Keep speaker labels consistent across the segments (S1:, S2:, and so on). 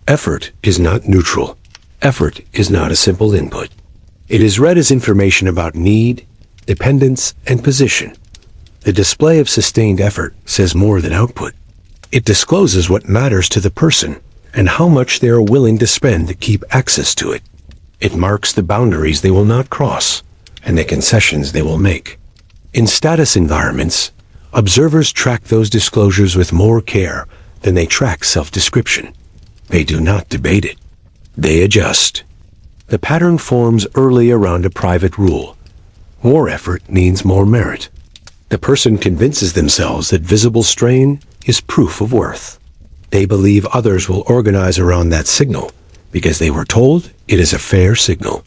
S1: Effort is not neutral. Effort is not a simple input. It is read as information about need, dependence, and position. The display of sustained effort says more than output. It discloses what matters to the person and how much they are willing to spend to keep access to it. It marks the boundaries they will not cross and the concessions they will make. In status environments, observers track those disclosures with more care than they track self-description. They do not debate it. They adjust. The pattern forms early around a private rule. More effort means more merit. The person convinces themselves that visible strain is proof of worth. They believe others will organize around that signal because they were told it is a fair signal.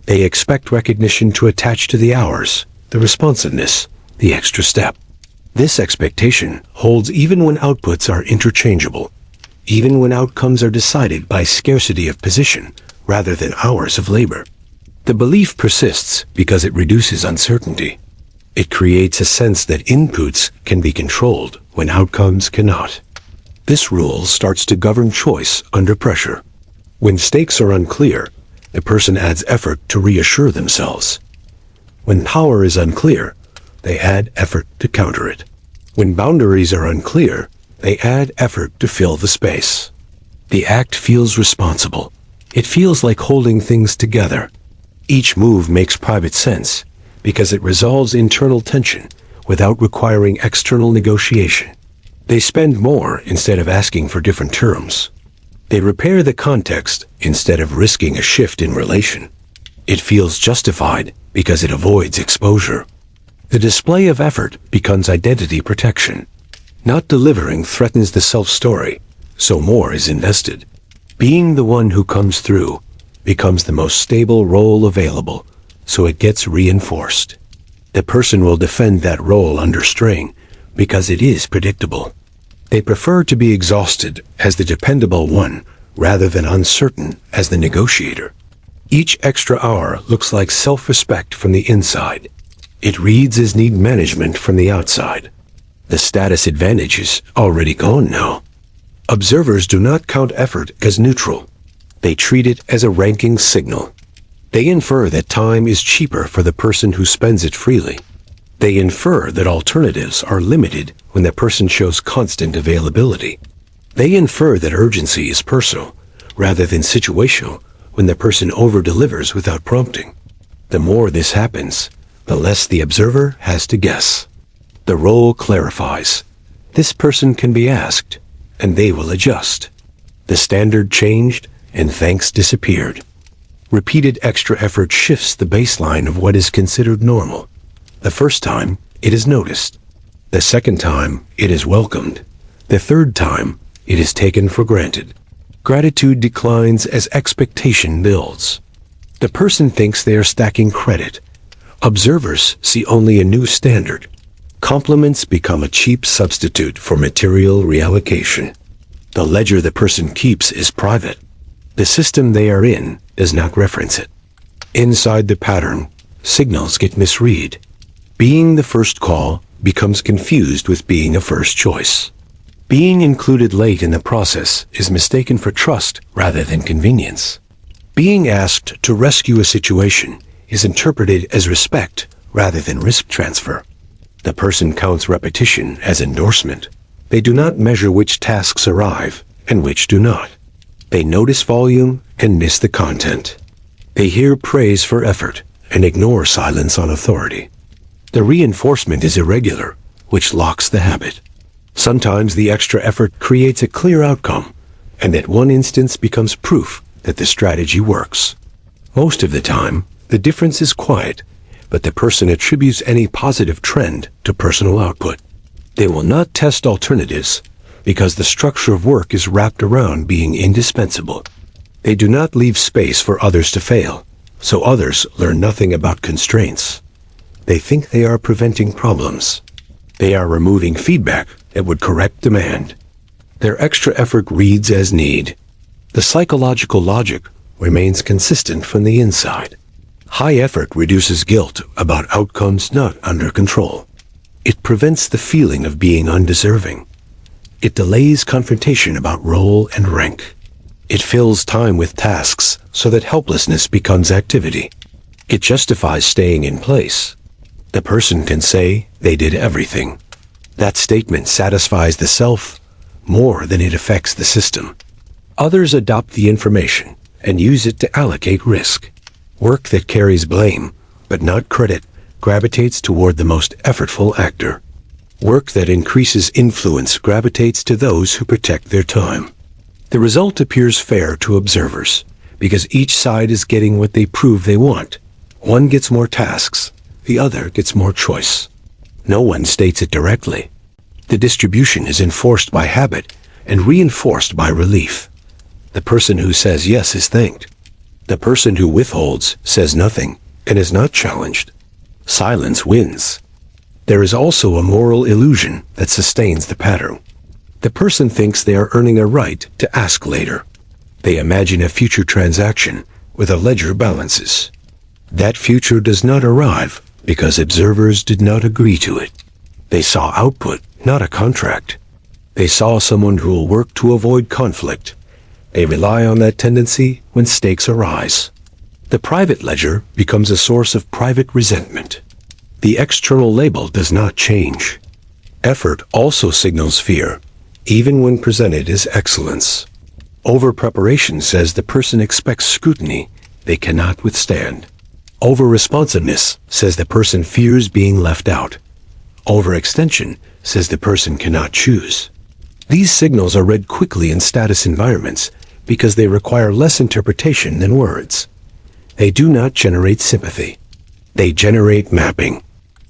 S1: They expect recognition to attach to the hours, the responsiveness, the extra step. This expectation holds even when outputs are interchangeable, even when outcomes are decided by scarcity of position rather than hours of labor. The belief persists because it reduces uncertainty. It creates a sense that inputs can be controlled when outcomes cannot. This rule starts to govern choice under pressure. When stakes are unclear, the person adds effort to reassure themselves. When power is unclear, they add effort to counter it. When boundaries are unclear, they add effort to fill the space. The act feels responsible. It feels like holding things together. Each move makes private sense because it resolves internal tension without requiring external negotiation. They spend more instead of asking for different terms. They repair the context instead of risking a shift in relation. It feels justified because it avoids exposure. The display of effort becomes identity protection. Not delivering threatens the self-story, so more is invested. Being the one who comes through becomes the most stable role available, so it gets reinforced. The person will defend that role under strain because it is predictable. They prefer to be exhausted as the dependable one rather than uncertain as the negotiator. Each extra hour looks like self-respect from the inside. It reads as need management from the outside. The status advantage is already gone now. Observers do not count effort as neutral. They treat it as a ranking signal. They infer that time is cheaper for the person who spends it freely. They infer that alternatives are limited when the person shows constant availability. They infer that urgency is personal rather than situational when the person over-delivers without prompting. The more this happens, the less the observer has to guess. The role clarifies. This person can be asked, and they will adjust. The standard changed, and thanks disappeared. Repeated extra effort shifts the baseline of what is considered normal. The first time, it is noticed. The second time, it is welcomed. The third time, it is taken for granted. Gratitude declines as expectation builds. The person thinks they are stacking credit. Observers see only a new standard. Compliments become a cheap substitute for material reallocation. The ledger the person keeps is private. The system they are in does not reference it. Inside the pattern, signals get misread. Being the first call becomes confused with being a first choice. Being included late in the process is mistaken for trust rather than convenience. Being asked to rescue a situation is interpreted as respect rather than risk transfer. The person counts repetition as endorsement. They do not measure which tasks arrive and which do not. They notice volume and miss the content. They hear praise for effort and ignore silence on authority. The reinforcement is irregular, which locks the habit. Sometimes the extra effort creates a clear outcome, and that one instance becomes proof that the strategy works. Most of the time, the difference is quiet, but the person attributes any positive trend to personal output. They will not test alternatives because the structure of work is wrapped around being indispensable. They do not leave space for others to fail, so others learn nothing about constraints. They think they are preventing problems. They are removing feedback that would correct demand. Their extra effort reads as need. The psychological logic remains consistent from the inside. High effort reduces guilt about outcomes not under control. It prevents the feeling of being undeserving. It delays confrontation about role and rank. It fills time with tasks so that helplessness becomes activity. It justifies staying in place. The person can say they did everything. That statement satisfies the self more than it affects the system. Others adopt the information and use it to allocate risk. Work that carries blame, but not credit, gravitates toward the most effortful actor. Work that increases influence gravitates to those who protect their time. The result appears fair to observers, because each side is getting what they prove they want. One gets more tasks, the other gets more choice. No one states it directly. The distribution is enforced by habit and reinforced by relief. The person who says yes is thanked. The person who withholds says nothing and is not challenged. Silence wins. There is also a moral illusion that sustains the pattern. The person thinks they are earning a right to ask later. They imagine a future transaction with a ledger balances. That future does not arrive because observers did not agree to it. They saw output, not a contract. They saw someone who will work to avoid conflict. They rely on that tendency when stakes arise. The private ledger becomes a source of private resentment. The external label does not change. Effort also signals fear, even when presented as excellence. Over-preparation says the person expects scrutiny they cannot withstand. Over-responsiveness says the person fears being left out. Overextension says the person cannot choose. These signals are read quickly in status environments because they require less interpretation than words. They do not generate sympathy. They generate mapping.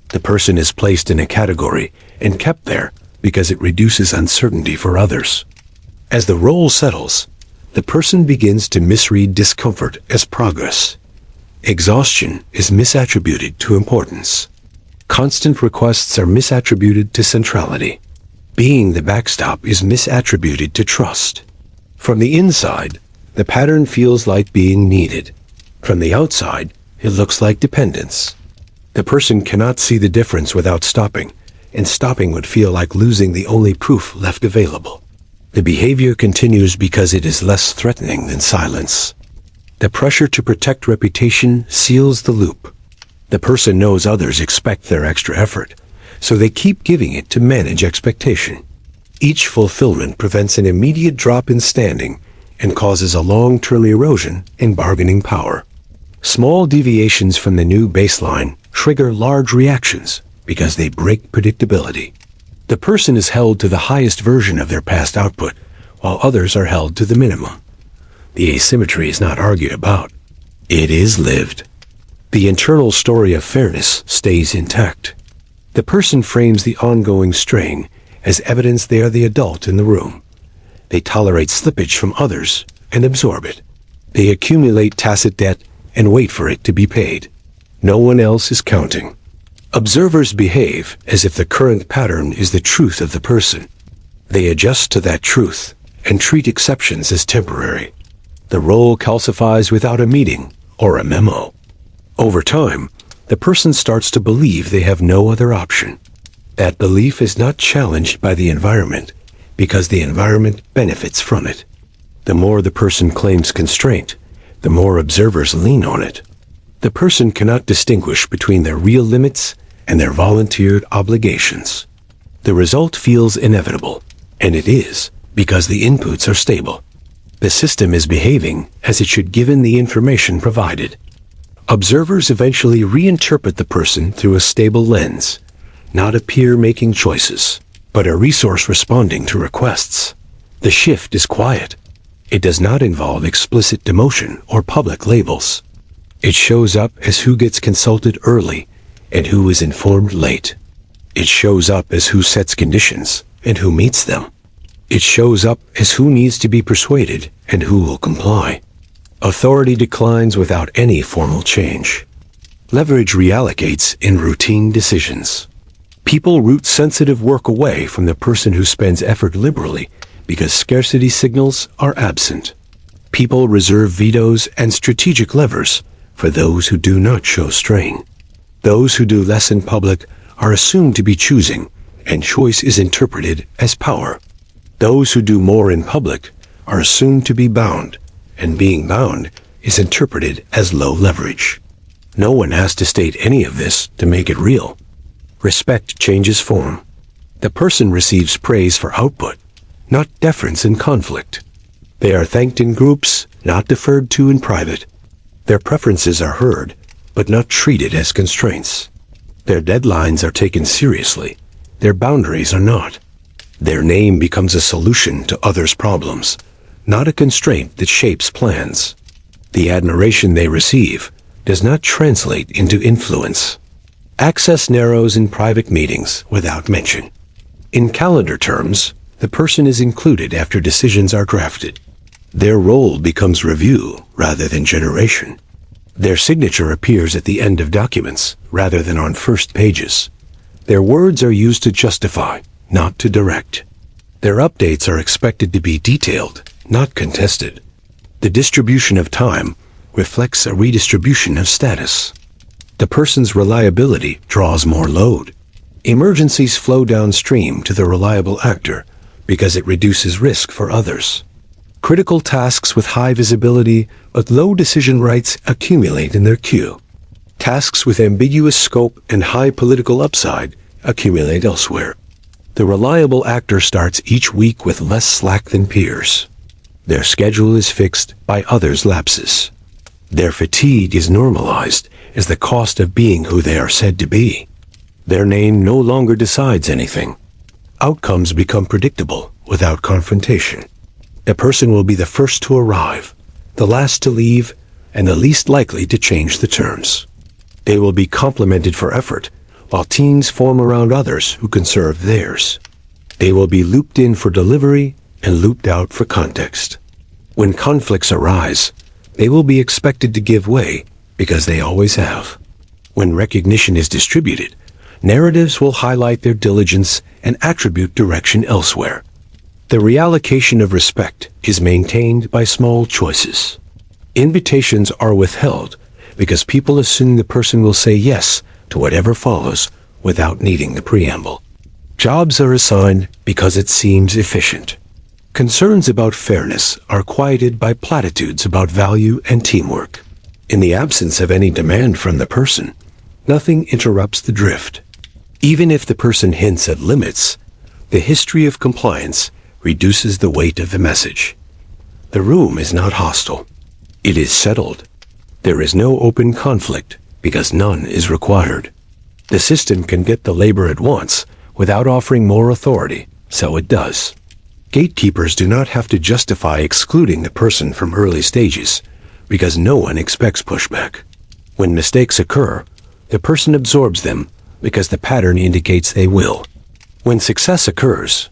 S1: The person is placed in a category and kept there because it reduces uncertainty for others. As the role settles, the person begins to misread discomfort as progress. Exhaustion is misattributed to importance. Constant requests are misattributed to centrality. Being the backstop is misattributed to trust. From the inside, the pattern feels like being needed. From the outside, it looks like dependence. The person cannot see the difference without stopping, and stopping would feel like losing the only proof left available. The behavior continues because it is less threatening than silence. The pressure to protect reputation seals the loop. The person knows others expect their extra effort, so they keep giving it to manage expectation. Each fulfillment prevents an immediate drop in standing and causes a long-term erosion in bargaining power. Small deviations from the new baseline trigger large reactions because they break predictability. The person is held to the highest version of their past output, while others are held to the minimum. The asymmetry is not argued about. It is lived. The internal story of fairness stays intact. The person frames the ongoing strain as evidence they are the adult in the room. They tolerate slippage from others and absorb it. They accumulate tacit debt and wait for it to be paid. No one else is counting. Observers behave as if the current pattern is the truth of the person. They adjust to that truth and treat exceptions as temporary. The role calcifies without a meeting or a memo. Over time, the person starts to believe they have no other option. That belief is not challenged by the environment because the environment benefits from it. The more the person claims constraint, the more observers lean on it. The person cannot distinguish between their real limits and their volunteered obligations. The result feels inevitable, and it is because the inputs are stable. The system is behaving as it should given the information provided. Observers eventually reinterpret the person through a stable lens, not a peer making choices, but a resource responding to requests. The shift is quiet. It does not involve explicit demotion or public labels. It shows up as who gets consulted early and who is informed late. It shows up as who sets conditions and who meets them. It shows up as who needs to be persuaded and who will comply. Authority declines without any formal change. Leverage reallocates in routine decisions. People root sensitive work away from the person who spends effort liberally because scarcity signals are absent. People reserve vetoes and strategic levers for those who do not show strain. Those who do less in public are assumed to be choosing, and choice is interpreted as power. Those who do more in public are assumed to be bound, and being bound is interpreted as low leverage. No one has to state any of this to make it real. Respect changes form. The person receives praise for output, not deference in conflict. They are thanked in groups, not deferred to in private. Their preferences are heard, but not treated as constraints. Their deadlines are taken seriously. Their boundaries are not. Their name becomes a solution to others' problems, not a constraint that shapes plans. The admiration they receive does not translate into influence. Access narrows in private meetings without mention. In calendar terms, the person is included after decisions are drafted. Their role becomes review rather than generation. Their signature appears at the end of documents rather than on first pages. Their words are used to justify, not to direct. Their updates are expected to be detailed, not contested. The distribution of time reflects a redistribution of status. The person's reliability draws more load. Emergencies flow downstream to the reliable actor because it reduces risk for others. Critical tasks with high visibility but low decision rights accumulate in their queue. Tasks with ambiguous scope and high political upside accumulate elsewhere. The reliable actor starts each week with less slack than peers. Their schedule is fixed by others' lapses. Their fatigue is normalized as the cost of being who they are said to be. Their name no longer decides anything. Outcomes become predictable without confrontation. The person will be the first to arrive, the last to leave, and the least likely to change the terms. They will be complimented for effort, while teams form around others who can serve theirs. They will be looped in for delivery and looped out for context. When conflicts arise, they will be expected to give way because they always have. When recognition is distributed, narratives will highlight their diligence and attribute direction elsewhere. The reallocation of respect is maintained by small choices. Invitations are withheld because people assume the person will say yes to whatever follows without needing the preamble. Jobs are assigned because it seems efficient. Concerns about fairness are quieted by platitudes about value and teamwork. In the absence of any demand from the person, nothing interrupts the drift. Even if the person hints at limits, the history of compliance reduces the weight of the message. The room is not hostile. It is settled. There is no open conflict because none is required. The system can get the labor it wants without offering more authority, so it does. Gatekeepers do not have to justify excluding the person from early stages because no one expects pushback. When mistakes occur, the person absorbs them because the pattern indicates they will. When success occurs,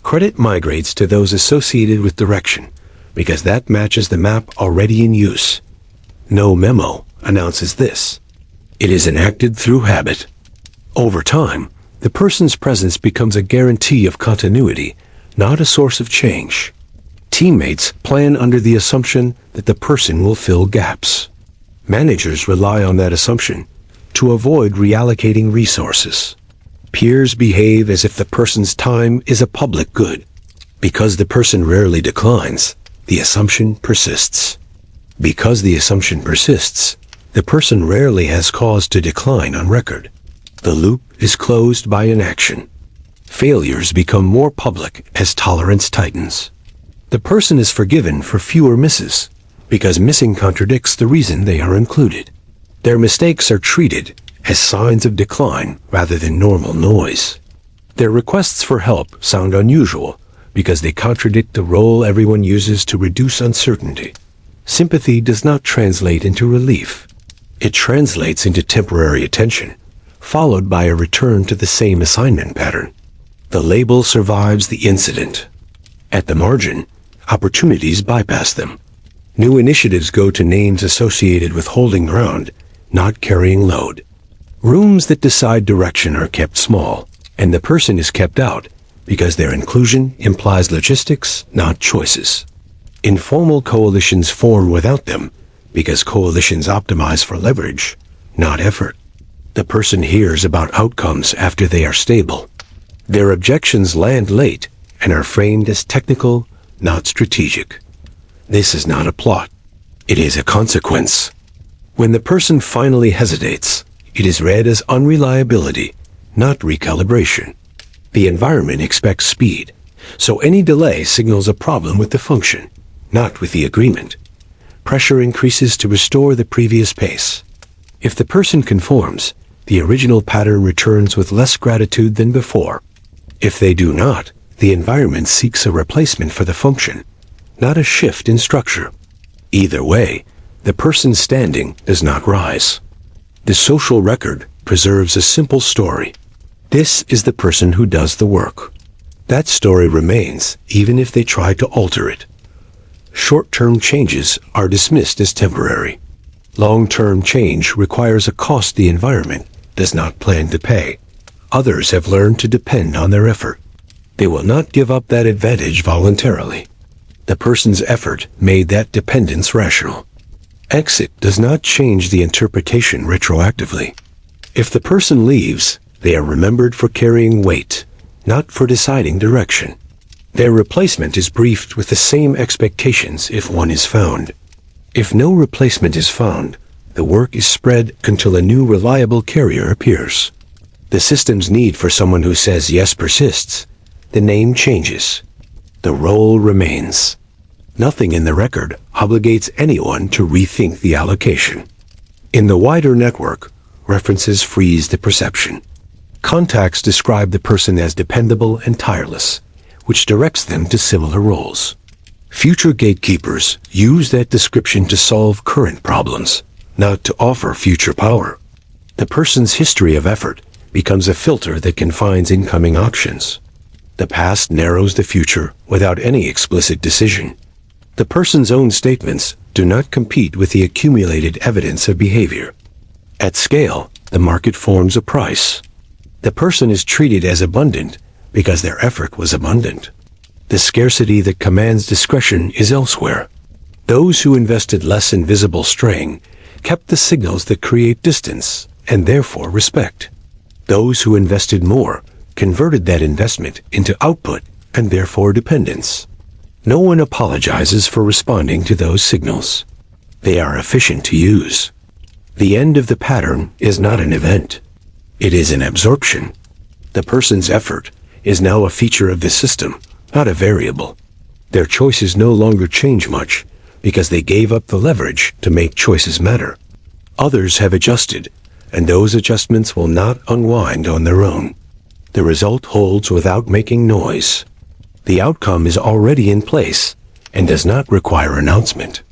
S1: credit migrates to those associated with direction because that matches the map already in use. No memo announces this. It is enacted through habit. Over time, the person's presence becomes a guarantee of continuity, not a source of change. Teammates plan under the assumption that the person will fill gaps. Managers rely on that assumption to avoid reallocating resources. Peers behave as if the person's time is a public good. Because the person rarely declines, the assumption persists. Because the assumption persists, the person rarely has cause to decline on record. The loop is closed by inaction. Failures become more public as tolerance tightens. The person is forgiven for fewer misses because missing contradicts the reason they are included. Their mistakes are treated as signs of decline rather than normal noise. Their requests for help sound unusual because they contradict the role everyone uses to reduce uncertainty. Sympathy does not translate into relief. It translates into temporary attention, followed by a return to the same assignment pattern. The label survives the incident. At the margin, opportunities bypass them. New initiatives go to names associated with holding ground, not carrying load. Rooms that decide direction are kept small, and the person is kept out because their inclusion implies logistics, not choices. Informal coalitions form without them because coalitions optimize for leverage, not effort. The person hears about outcomes after they are stable. Their objections land late and are framed as technical, not strategic. This is not a plot. It is a consequence. When the person finally hesitates, it is read as unreliability, not recalibration. The environment expects speed, so any delay signals a problem with the function, not with the agreement. Pressure increases to restore the previous pace. If the person conforms, the original pattern returns with less gratitude than before. If they do not, the environment seeks a replacement for the function, not a shift in structure. Either way, the person's standing does not rise. The social record preserves a simple story. This is the person who does the work. That story remains even if they try to alter it. Short-term changes are dismissed as temporary. Long-term change requires a cost the environment does not plan to pay. Others have learned to depend on their effort. They will not give up that advantage voluntarily. The person's effort made that dependence rational. Exit does not change the interpretation retroactively. If the person leaves, they are remembered for carrying weight, not for deciding direction. Their replacement is briefed with the same expectations if one is found. If no replacement is found, the work is spread until a new reliable carrier appears. The system's need for someone who says yes persists. The name changes. The role remains. Nothing in the record obligates anyone to rethink the allocation. In the wider network, references freeze the perception. Contacts describe the person as dependable and tireless, which directs them to similar roles. Future gatekeepers use that description to solve current problems, not to offer future power. The person's history of effort becomes a filter that confines incoming options. The past narrows the future without any explicit decision. The person's own statements do not compete with the accumulated evidence of behavior. At scale, the market forms a price. The person is treated as abundant because their effort was abundant. The scarcity that commands discretion is elsewhere. Those who invested less in visible strain kept the signals that create distance and therefore respect. Those who invested more converted that investment into output and therefore dependence. No one apologizes for responding to those signals. They are efficient to use. The end of the pattern is not an event. It is an absorption. The person's effort is now a feature of the system, not a variable. Their choices no longer change much because they gave up the leverage to make choices matter. Others have adjusted, and those adjustments will not unwind on their own. The result holds without making noise. The outcome is already in place and does not require announcement.